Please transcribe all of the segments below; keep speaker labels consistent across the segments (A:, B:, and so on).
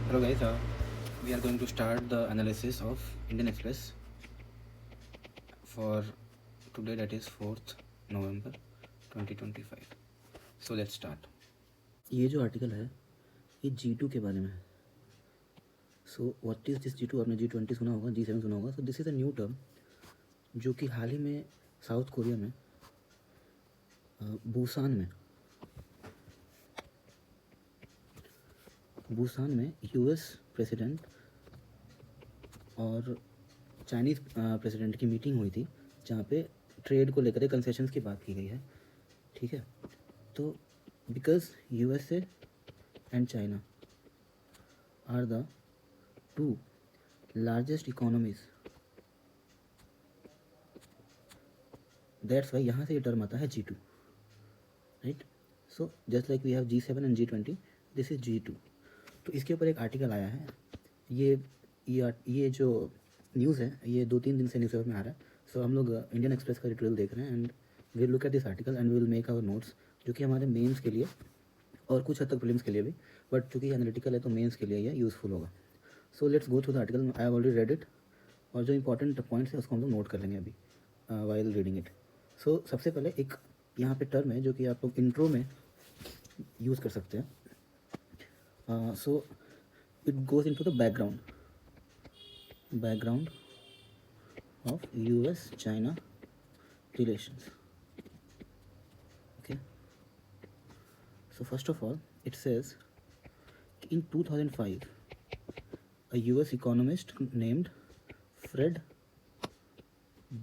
A: Hello guys, we are going to start the analysis of Indian Express for today, that is 4th November 2025. So let's start.
B: ये जो article है ये G2 के बारे में है. So what is this G2? आपने G20 सुना होगा, G7 सुना होगा. So this is a new term जो कि हाल ही में साउथ कोरिया में बुसान में यूएस प्रेसिडेंट और चाइनीज़ प्रेसिडेंट की मीटिंग हुई थी, जहाँ पे ट्रेड को लेकर कंसेशंस की बात की गई है. ठीक है, तो because USA and China are the two largest economies, that's why यहाँ से ये टर्म आता है G2, right. So just like we have G7 and G20, this is G2. तो इसके ऊपर एक आर्टिकल आया है. ये जो न्यूज़ है ये 2-3 दिन से न्यूज़पेपर में आ रहा है. सो हम लोग इंडियन एक्सप्रेस का एडिटोरियल देख रहे हैं and we look at this article and we will make our notes, जो कि हमारे मेंस के लिए और कुछ हद तक प्रीलिम्स के लिए भी, बट चूँकि एनालिटिकल है तो मेंस के लिए यह यूज़फुल होगा. So let's go through the article. I have already read it और जो इंपॉर्टेंट पॉइंट्स है उसको हम लोग नोट कर लेंगे अभी वाइल रीडिंग इट. सो सबसे पहले एक यहाँ पे टर्म है जो कि आप लोग इंट्रो में यूज़ कर सकते हैं. So it goes into the background of US-China relations. Okay. So first of all, it says in 2005, a US economist named Fred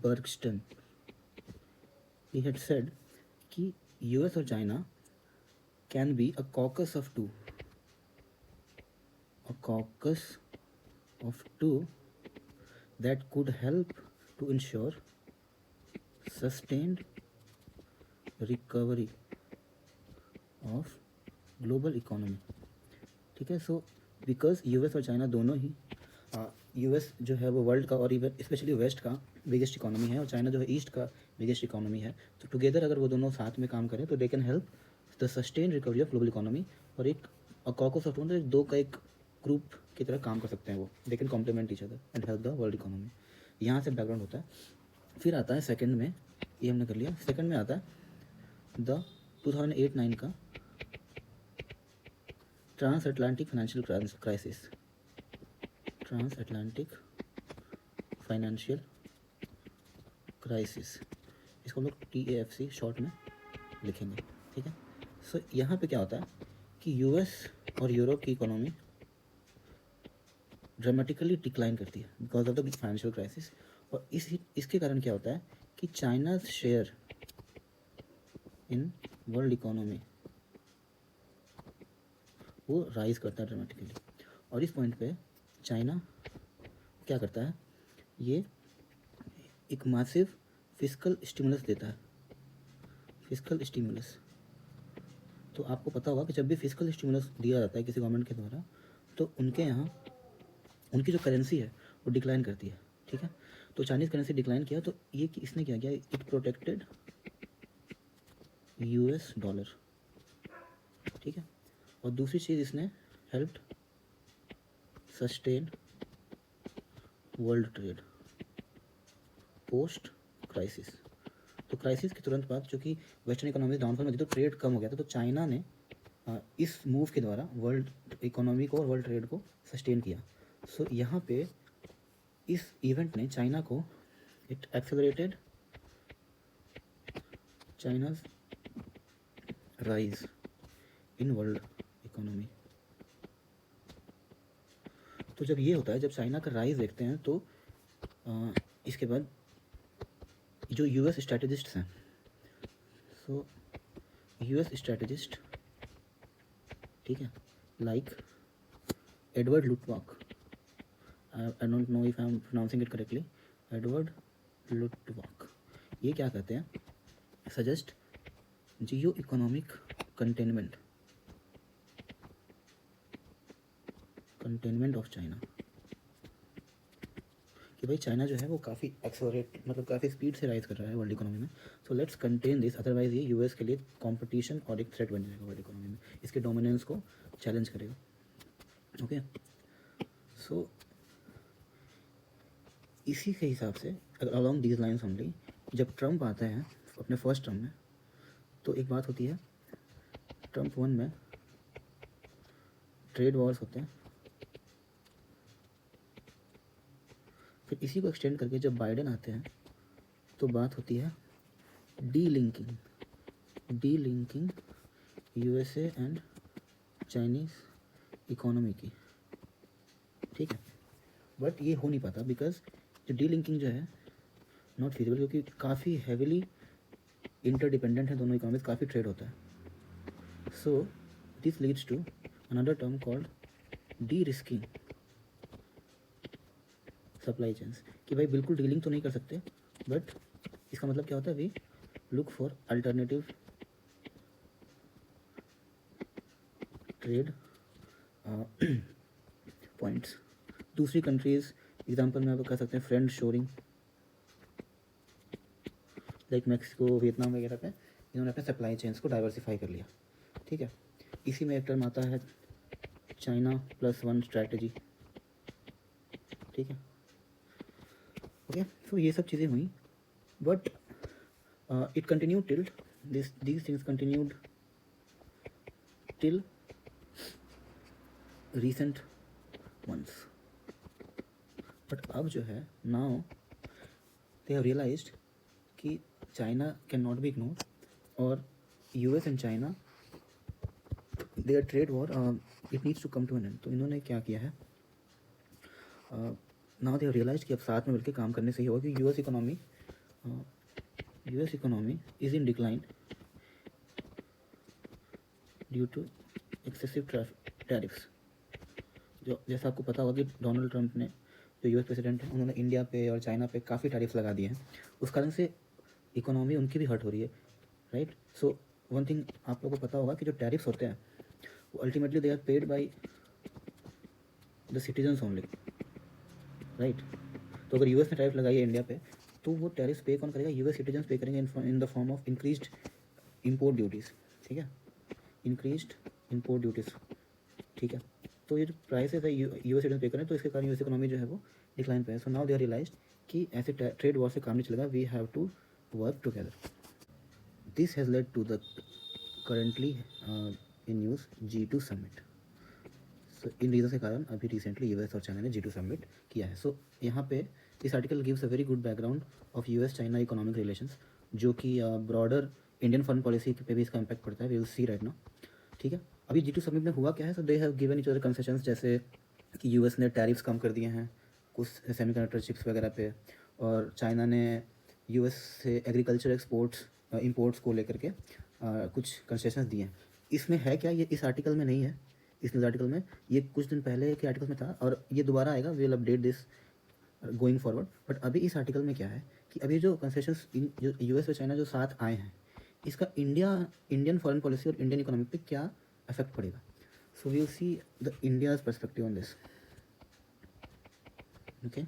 B: Bergsten, he had said कि US और China can be a caucus of two that could help to ensure sustained recovery of global economy. ठीक है. So because US और China दोनों ही, US जो है वो world का और इवन स्पेशली वेस्ट का बिगेस्ट इकोनॉमी है और चाइना जो है ईस्ट का बिगेस्ट इकोनॉमी है. तो टुगेदर अगर वो दोनों साथ में काम करें तो they can help the sustain recovery of global economy. और एक कॉकस ऑफ दो का एक ग्रुप की तरह काम कर सकते हैं वो. They can complement each other and help the world economy. यहाँ से बैकग्राउंड होता है. फिर आता है सेकंड में, ये हमने कर लिया. सेकंड में आता है द 2008-9 का ट्रांसअटलांटिक फाइनेंशियल क्राइसिस. इसको हम लोग TAFC शॉर्ट में लिखेंगे. ठीक है. सो यहाँ पे क्या होता है कि यूएस और यूरोप की इकोनॉमी ड्रामेटिकली डिक्लाइन करती है because of the financial crisis. और इसके कारण क्या होता है कि China share in world economy वो राइज करता है ड्रामेटिकली. और इस पॉइंट पे चाइना क्या करता है, ये एक मासिव फिस्कल स्टिमुलस देता है. फिस्कल स्टिमुलस, तो आपको पता होगा कि जब भी फिस्कल स्टिमुलस दिया जाता है किसी गवर्नमेंट के द्वारा तो उनके यहाँ उनकी जो करेंसी है वो डिक्लाइन करती है. ठीक है. तो चाइनीज़ करेंसी डिक्लाइन किया तो ये इसने क्या किया, इट प्रोटेक्टेड US डॉलर. ठीक है. और दूसरी चीज़, इसने helped sustain world trade post crisis. तो क्राइसिस के तुरंत बाद चूँकि वेस्टर्न इकोनॉमी डाउनफॉल में थी तो ट्रेड कम हो गया था. तो चाइना ने इस मूव के द्वारा वर्ल्ड इकोनॉमी को और वर्ल्ड ट्रेड को सस्टेन किया. सो यहाँ पे इस इवेंट ने चाइना को, it accelerated China's rise in world economy. तो जब ये होता है, जब चाइना का राइज देखते हैं तो इसके बाद जो यूएस स्ट्रैटेजिस्ट्स हैं, सो यूएस स्ट्रैटेजिस्ट, ठीक है, like Edward Luttwak, I don't know if I am pronouncing it correctly, Edward Luttwak, ये क्या कहते हैं, suggest geo economic containment of China, कि भाई चाइना जो है वो काफ़ी एक्सलरेट, मतलब काफ़ी स्पीड से राइज कर रहा है वर्ल्ड इकोनॉमी में. So let's contain this, otherwise ये यूएस के लिए कंपटीशन और एक थ्रेट बन जाएगा वर्ल्ड इकोनॉमी में. इसके डोमिनेंस को चैलेंज करेगा. ओके. सो इसी के हिसाब से अलॉन्ग दीज लाइन्स ओनली जब ट्रम्प आता है अपने फर्स्ट टर्म में, तो एक बात होती है, ट्रम्प 1 में ट्रेड वॉर्स होते हैं। फिर इसी को एक्सटेंड करके जब बाइडेन आते हैं तो बात होती है D linking USA and Chinese economy की, ठीक है। बट ये हो नहीं पाता बिकॉज जो डी लिंकिंग जो है नॉट फिजिबल, क्योंकि काफ़ी हैविली इंटरडिपेंडेंट है दोनों इकोनॉमीज, काफ़ी ट्रेड होता है। So this leads to another term called de risking supply chains, कि भाई बिल्कुल डीलिंग तो नहीं कर सकते, बट इसका मतलब क्या होता है, we look for alternative trade points. दूसरी कंट्रीज़ एग्जांपल में आप कह सकते हैं friend shoring, like Mexico, Vietnam वगैरह पे इन्होंने अपने सप्लाई चेन्स को डाइवर्सिफाई कर लिया, ठीक है। इसी में एक टर्म आता है चाइना +1 स्ट्रैटेजी, ठीक है। ओके, सो ये सब चीज़ें हुई, but it continued till these things continued till recent months. But अब जो है नाउ दे हैव रियलाइज्ड कि China can not be ignored, और US and China their trade war it needs to come to an end. तो इन्होंने क्या किया है, नाउ दे हैव रियलाइज्ड कि अब साथ में मिलकर काम करने से ही होगा, कि US economy is in decline due to excessive tariffs. जो जैसा आपको पता होगा कि डोनाल्ड ट्रंप ने, जो यूएस प्रेसिडेंट हैं, उन्होंने इंडिया पे और चाइना पे काफ़ी टैरिफ्स लगा दिए हैं, उस कारण से इकोनॉमी उनकी भी हर्ट हो रही है, राइट। सो वन थिंग आप लोगों को पता होगा कि जो टैरिफ्स होते हैं वो ultimately they are paid by the citizens only, right. तो अगर यूएस ने टैरिफ लगाई है इंडिया पे, तो वो टैरिफ्स पे कौन करेगा, यूएस सिटीजन्स पे करेंगे in the form of increased import duties, ठीक है, इंक्रीज्ड इम्पोर्ट ड्यूटीज़, ठीक है। तो ये जो प्राइसेस है यूएस सिटीजन पे करें, तो इसके कारण यूएस इकोनॉमी जो है वो डिक्लाइन पे है। So now they are realised कि ऐसे ट्रेड वॉर से काम नहीं चलेगा, we have to work together. This has led to the currently in news G2 summit. So इन रीज़न के कारण अभी रिसेंटली यूएस और चाइना ने G2 समिट किया है। सो यहाँ पे this article gives a very good background of US China economic relations, जो कि ब्रॉडर इंडियन फॉरेन पॉलिसी पे भी इसका इम्पैक्ट पड़ता है, we will see right now, ठीक है। अभी G2 समिट में हुआ क्या है, so they have given each other concessions, जैसे कि यूएस ने टैरिफ्स कम कर दिए हैं कुछ सेमीकंडक्टर चिप्स वगैरह पे, और चाइना ने यूएस से एग्रीकल्चर एक्सपोर्ट्स इंपोर्ट्स को लेकर के कुछ कंसेशंस दिए हैं। इसमें है क्या, ये इस आर्टिकल में नहीं है, इस न्यूज़ आर्टिकल में, ये कुछ दिन पहले के आर्टिकल में था, और ये दोबारा आएगा, we will update this going forward. But अभी इस आर्टिकल में क्या है कि अभी जो कंसेशंस जो यूएस और चाइना जो साथ आए हैं, इसका इंडियन फॉरेन पॉलिसी और इंडियन इकोनॉमी पे क्या इफेक्ट पड़ेगा। So we will see the India's perspective on this, okay.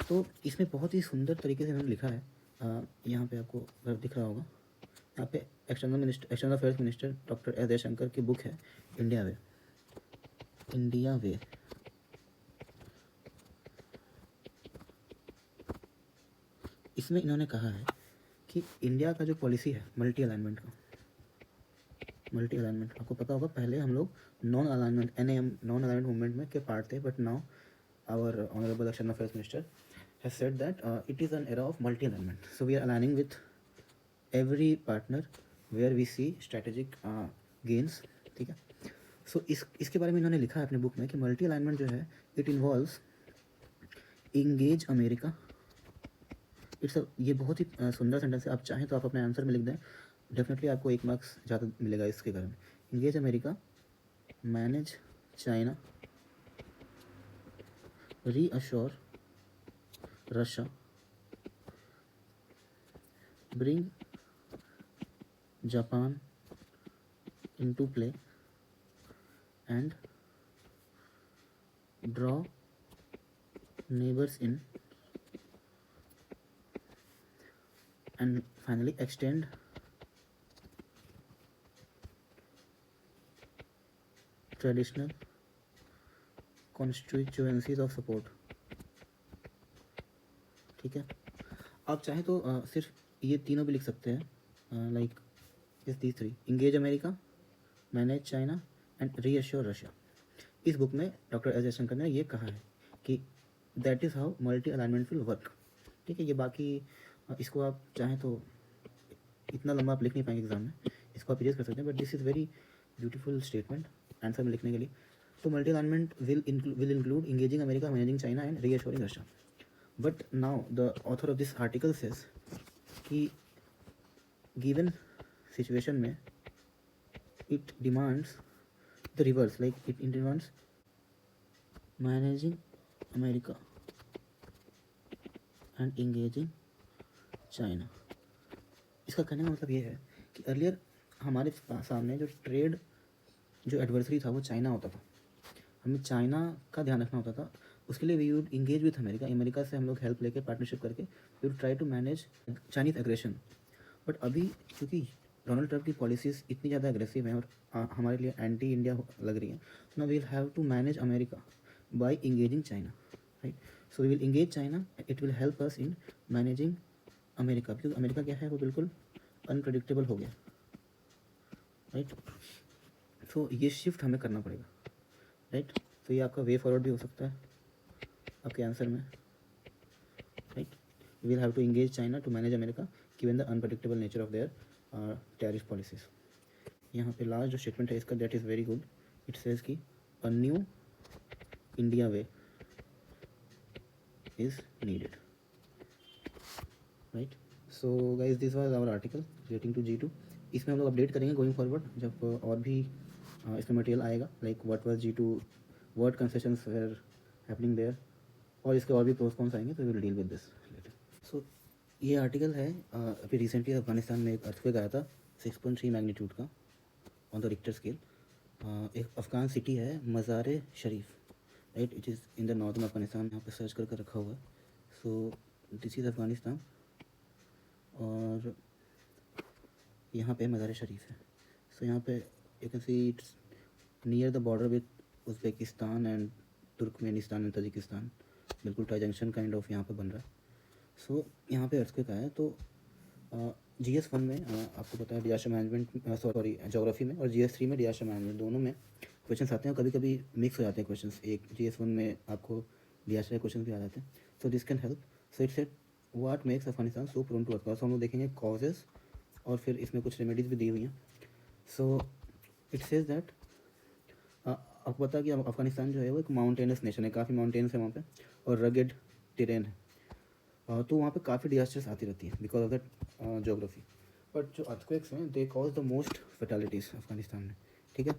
B: तो इसमें बहुत ही सुंदर तरीके से इन्होंने लिखा है, यहाँ पे आपको अगर दिख रहा होगा, यहाँ पे external affairs minister doctor S Jaishankar की बुक है इंडिया वे। इसमें इन्होंने कहा है कि इंडिया का जो पॉलिसी है मल्टी अलाइनमेंट आपको पता होगा, पहले हम लोग non alignment non alignment movement में के पार्ट थे, but now our honourable external affairs minister has said that it is an era of multi-alignment. So we are aligning with every partner where we see strategic gains, ठीक है। सो इसके बारे में इन्होंने लिखा है अपने बुक में कि मल्टी अलाइनमेंट जो है इट इन्वॉल्व्स इंगेज अमेरिका। ये बहुत ही सुंदर सेंटेंस है, आप चाहें तो आप अपने आंसर में लिख दें, डेफिनेटली आपको 1 मार्क्स ज़्यादा मिलेगा इसके कारण। Engage America, manage China, reassure Russia, bring Japan into play, and draw neighbors in, and finally extend traditional constituencies of support. ठीक है, आप चाहें तो सिर्फ ये तीनों भी लिख सकते हैं, like these three: engage America, manage China and reassure Russia. इस बुक में डॉक्टर एस जयशंकर ने ये कहा है कि that is how multi alignment will work. ठीक है, ये बाकी इसको आप चाहें तो इतना लंबा आप लिख नहीं पाएंगे एग्जाम में, इसको आप इरेज कर सकते हैं, but this is very beautiful statement answer में लिखने के लिए। तो multi alignment will include engaging America, managing China and reassuring Russia. But now the author of this article says कि गिवन सिचुएशन में it demands the reverse, like it demands managing America and engaging China। इसका कहने का मतलब ये है कि earlier हमारे सामने जो ट्रेड जो एडवर्सरी था वो चाइना होता था, हमें चाइना का ध्यान रखना होता था, उसके लिए we would engage with America, America से हम लोग हेल्प लेके पार्टनरशिप करके we would try to manage Chinese aggression. But अभी क्योंकि डोनाल्ड ट्रंप की पॉलिसीज़ इतनी ज़्यादा एग्रेसिव हैं और हमारे लिए एंटी इंडिया लग रही हैं, so now we will have to manage America by engaging China, right. So we will engage China, it will help us in managing America, क्योंकि अमेरिका क्या है वो बिल्कुल अनप्रडिक्टेबल हो गया, राइट। सो ये शिफ्ट हमें करना पड़ेगा, राइट। तो ये आपका वे फॉरवर्ड भी हो सकता है आपके आंसर में, right. We will have to engage China to manage America given the unpredictable nature of their tariff policies. यहाँ पे लास्ट जो स्टेटमेंट है इसका, that is very good. It says कि a new India way is needed, right. So guys this was our article relating to G2। इसमें हम लोग update करेंगे गोइंग फॉरवर्ड जब और भी इसमें मटेरियल आएगा, like what was G2, word concessions were happening there, और इसके और भी प्रोस कॉन्स आएंगे, तो we will deal with this later. सो ये आर्टिकल है, अभी रिसेंटली अफगानिस्तान में एक अर्थक्वेक आया था 6.3 मैग्नीट्यूड का ऑन द रिक्टर स्केल। एक अफ़गान सिटी है Mazar Sharif, right. It is in the northern Afghanistan, यहाँ पे सर्च करके रखा हुआ है। सो दिस इज़ अफगानिस्तान और यहाँ पे मज़ार शरीफ है। सो यहाँ पे you can see it's near the border with Uzbekistan and Turkmenistan and Tajikistan, बिल्कुल टाई जंक्शन काइंड ऑफ यहाँ पे बन रहा है। सो यहाँ पे अर्थक्वेक आया है। तो GS1 में आपको पता है डिजास्टर मैनेजमेंट, सॉरी ज्योग्राफी में, और GS3 में डिजास्टर मैनेजमेंट, दोनों में क्वेश्चंस आते हैं, कभी कभी मिक्स हो जाते हैं क्वेश्चंस। एक GS1 में आपको डिजास्टर के क्वेश्चन भी आ जाते हैं। So this can help. So it said what makes Afghanistan so prone to earthquakes. हम लोग देखेंगे कॉजेज़ और फिर इसमें कुछ रेमेडीज़ भी दी हुई हैं। सो इट सेज दैट आपको पता है कि अफगानिस्तान जो है वो एक माउंटेनस नेशन है, काफ़ी माउंटेन्स है वहाँ पे और रगेड टेरेन है, तो वहाँ पे काफ़ी डिजास्टर्स आती रहती हैं because of that geography. But जो अर्थक्वेक्स हैं they cause the most फैटेलिटीज़ Afghanistan में, ठीक है।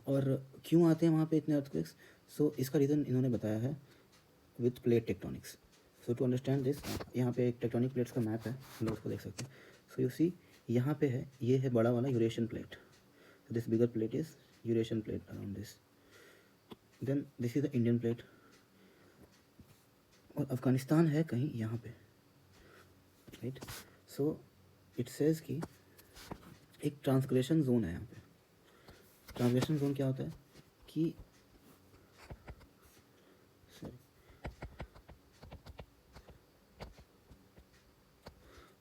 B: और क्यों आते हैं वहाँ पे इतने अर्थक्वेक्स? सो इसका रीज़न इन्होंने बताया है with plate tectonics. So to understand this, यहाँ पे एक टेक्टोनिक प्लेट्स का मैप है, हम लोग उसको देख सकते हैं। सो यू सी यहाँ पे है, ये है बड़ा वाला Eurasian plate, this bigger plate is Eurasian plate around this, then this is the Indian plate, और अफ़गानिस्तान है कहीं यहाँ पे, राइट। सो इट सेज कि एक ट्रांसग्रेशन जोन है यहाँ पे। ट्रांसग्रेशन जोन क्या होता है कि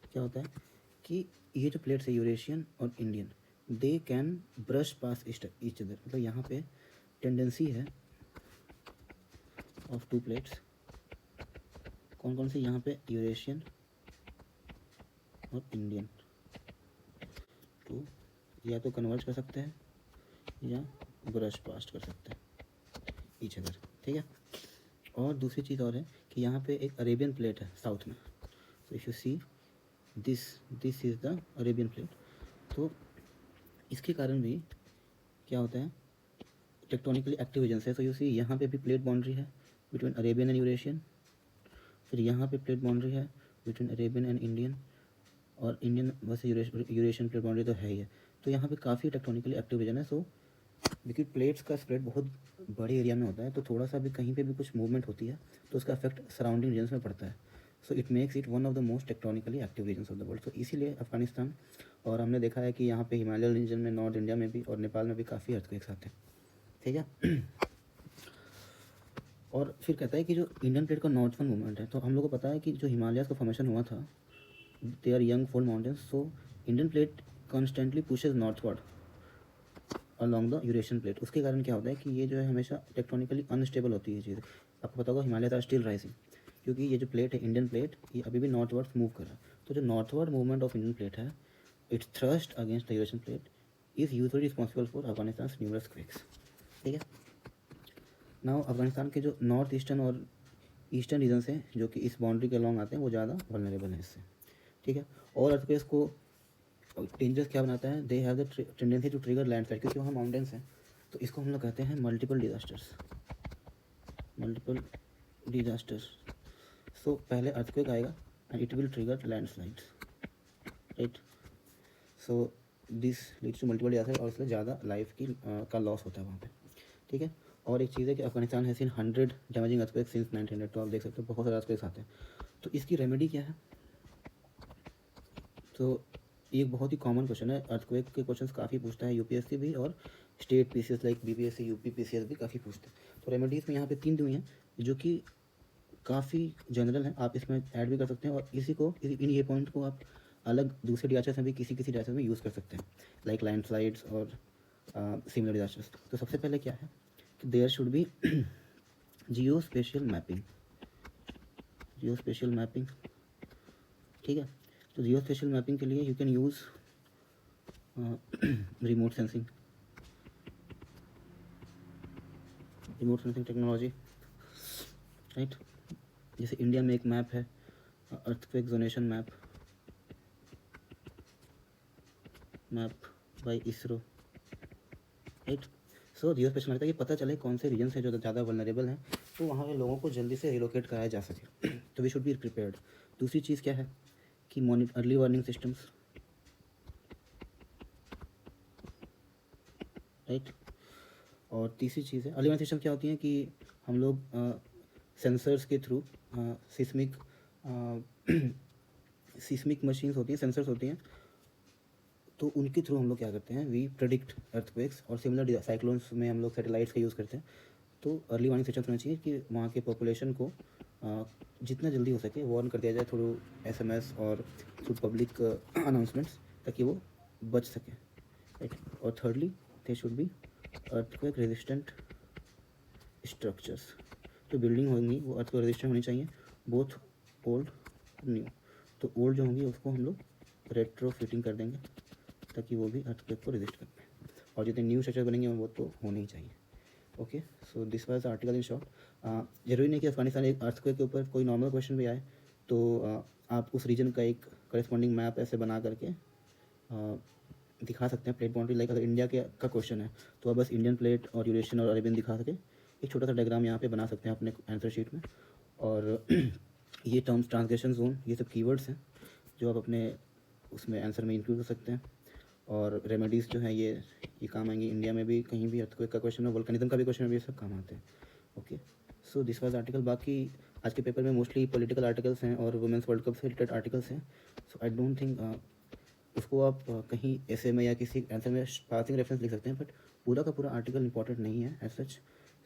B: क्या होता है कि ये जो प्लेट्स है यूरेशियन और Indian, they can brush pass each other, मतलब यहाँ पे टेंडेंसी है ऑफ टू प्लेट्स, कौन कौन से यहाँ पे, यूरेशियन और इंडियन, तो या तो कन्वर्ज कर सकते हैं या ब्रश पास्ट कर सकते हैं ईच अदर, ठीक है। और दूसरी चीज़ और है कि यहाँ पे एक अरेबियन प्लेट है साउथ में। So if you see this is the Arabian plate. तो इसके कारण भी क्या होता है, टेक्टोनिकली एक्टिव रीजन है। सो यू सी यहाँ पे भी प्लेट बाउंड्री है बिटवीन अरेबियन एंड यूरेशियन, फिर यहाँ पे प्लेट बाउंड्री है बिटवीन अरेबियन एंड इंडियन, और इंडियन वैसे यूरेशियन प्लेट बाउंड्री तो है ही है। तो यहाँ पे काफ़ी टेक्टोनिकली एक्टिव रीजन है। सो क्योंकि प्लेट्स का स्प्रेड बहुत बड़े एरिया में होता है, तो थोड़ा सा भी कहीं पे भी कुछ मूवमेंट होती है तो उसका इफेक्ट सराउंडिंग रीजन्स में पड़ता है। So it makes it one of the most tectonically active regions of the world. तो इसीलिए अफगानिस्तान और हमने देखा है कि यहाँ पे हिमालय रीजन में, नॉर्थ इंडिया में भी और नेपाल में भी काफ़ी अर्थक्वेक्स आते हैं, ठीक है। और फिर कहता है कि जो इंडियन प्लेट का नॉर्थर्न मूवमेंट है, तो हम लोग को पता है कि जो हिमालयाज़ का फॉर्मेशन हुआ था, they are young fold mountains, so Indian plate constantly pushes northward along the Eurasian plate. उसके कारण क्या होता है कि ये जो है हमेशा टेक्टोनिकली अनस्टेबल होती है चीज़। आपको पता होगा हिमालय आर स्टिल राइजिंग, क्योंकि ये जो प्लेट है इंडियन प्लेट, ये अभी भी नॉर्थवर्ड मूव कर रहा है। तो जो northward movement of Indian plate है, its thrust against the Eurasian plate is usually responsible for Afghanistan numerous quakes, ठीक है। नाउ अफगानिस्तान के जो नॉर्थ ईस्टर्न और ईस्टर्न रीजन से जो कि इस बाउंड्री के अलॉन्ग आते हैं, वो ज़्यादा वल्नरेबल है इससे, ठीक है। और अर्थक्वेक्स को डेंजरस क्या बनाता है, they have the tendency to trigger landslide, क्योंकि वहाँ माउंटेन्स हैं, तो इसको हम लोग कहते हैं मल्टीपल डिजास्टर्स। सो पहले अर्थक्वेक आएगा and it will trigger landslides, right. So this leads to multiple disaster, और इसलिए ज़्यादा लाइफ की का लॉस होता है वहाँ पे, ठीक है। और एक चीज़ है कि अफगानिस्तान है सीन 100 डैमेजिंग अर्थक्वेक सिंस 1900, तो आप देख सकते हो बहुत सारे अर्थक्वेक्स आते हैं। तो इसकी रेमेडी क्या है? तो ये एक बहुत ही कॉमन क्वेश्चन है, अर्थक्वेक के क्वेश्चंस काफ़ी पूछता है यूपीएससी भी, और state PCS like BPSC, UP PCS भी काफ़ी पूछते हैं। तो रेमेडीज़ में यहाँ पे 3 दी हुई हैं जो कि काफ़ी जनरल हैं, आप इसमें ऐड भी कर सकते हैं, और इसी को इन ये पॉइंट को आप अलग दूसरे डिजास्टर्स में भी किसी डिजास्टर में यूज़ कर सकते हैं, लाइक लैंडस्लाइड्स और सिमिलर डिजास्टर्स। तो सबसे पहले क्या है कि there should be geospatial mapping, ठीक है। तो जियो स्पेशियल मैपिंग के लिए you can use remote sensing technology, right. जैसे इंडिया में एक मैप है, earthquake zonation map by ISRO, right. So geo special map, ताकि पता चले कौन से रीजन से जो ज़्यादा वल्नरेबल हैं, तो वहाँ के लोगों को जल्दी से रिलोकेट कराया जा सके। तो वी शुड बी प्रिपेयर्ड। दूसरी चीज़ क्या है कि अर्ली वार्निंग सिस्टम्स, राइट। और तीसरी चीज़ है, अर्ली वार्निंग सिस्टम क्या होती है कि हम लोग सेंसर्स के थ्रू सिस्मिक मशीन्स होती हैं, सेंसर्स होती हैं, तो उनके थ्रू हम लोग क्या करते हैं, वी प्रेडिक्ट अर्थक्वेक्स, और सिमिलर साइक्लोन्स में हम लोग सैटेलाइट्स का यूज़ करते हैं। तो अर्ली वार्निंग सिस्टम होना चाहिए कि वहाँ के पॉपुलेशन को जितना जल्दी हो सके वार्न कर दिया जाए थ्रू SMS और थ्रू पब्लिक अनाउंसमेंट्स, ताकि वो बच सके, राइट। और thirdly they should be earthquake resistant structures. जो बिल्डिंग होंगी वो अर्थक्वेक रेजिस्टेंट होनी चाहिए, बोथ ओल्ड और न्यू। तो ओल्ड जो होंगी उसको हम लोग रेट्रो फिटिंग कर देंगे, ताकि वो भी अर्थक्वेक को रेजिस्ट कर पाए, और जितने न्यू स्ट्रक्चर बनेंगे वो तो होने ही चाहिए। Okay, so this was article in short. ज़रूरी नहीं कि अफगानिस्तान एक अर्थक्वेक के ऊपर कोई नॉर्मल क्वेश्चन भी आए, तो आप उस रीजन का एक करेस्पॉन्डिंग मैप ऐसे बना करके दिखा सकते हैं, प्लेट बाउंड्री। लाइक अगर इंडिया के का क्वेश्चन है तो आप बस इंडियन प्लेट और यूरेशियन और अरेबियन दिखा सके, एक छोटा सा डायग्राम यहाँ पे बना सकते हैं अपने आंसर शीट में। और ये टर्म्स, ट्रांसग्रेशन जोन, ये सब कीवर्ड्स हैं जो आप अपने उसमें आंसर में इंक्लूड कर सकते हैं। और रेमेडीज़ जो हैं ये काम आएंगी इंडिया में भी, कहीं भी अर्थक्वेक का क्वेश्चन है, वोल्केनिज्म का भी क्वेश्चन है, ये सब काम आते हैं। Okay, so this was article. बाकी आज के पेपर में मोस्टली पॉलिटिकल आर्टिकल्स हैं और वुमेंस वर्ल्ड कप से रिलेटेड आर्टिकल्स हैं। सो आई डोंट थिंक उसको आप कहीं ऐसे में या किसी आंसर में पासिंग रेफरेंस लिख सकते हैं, बट पूरा का पूरा आर्टिकल इंपॉर्टेंट नहीं है as such.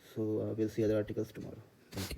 B: So will see other articles tomorrow. Thank you.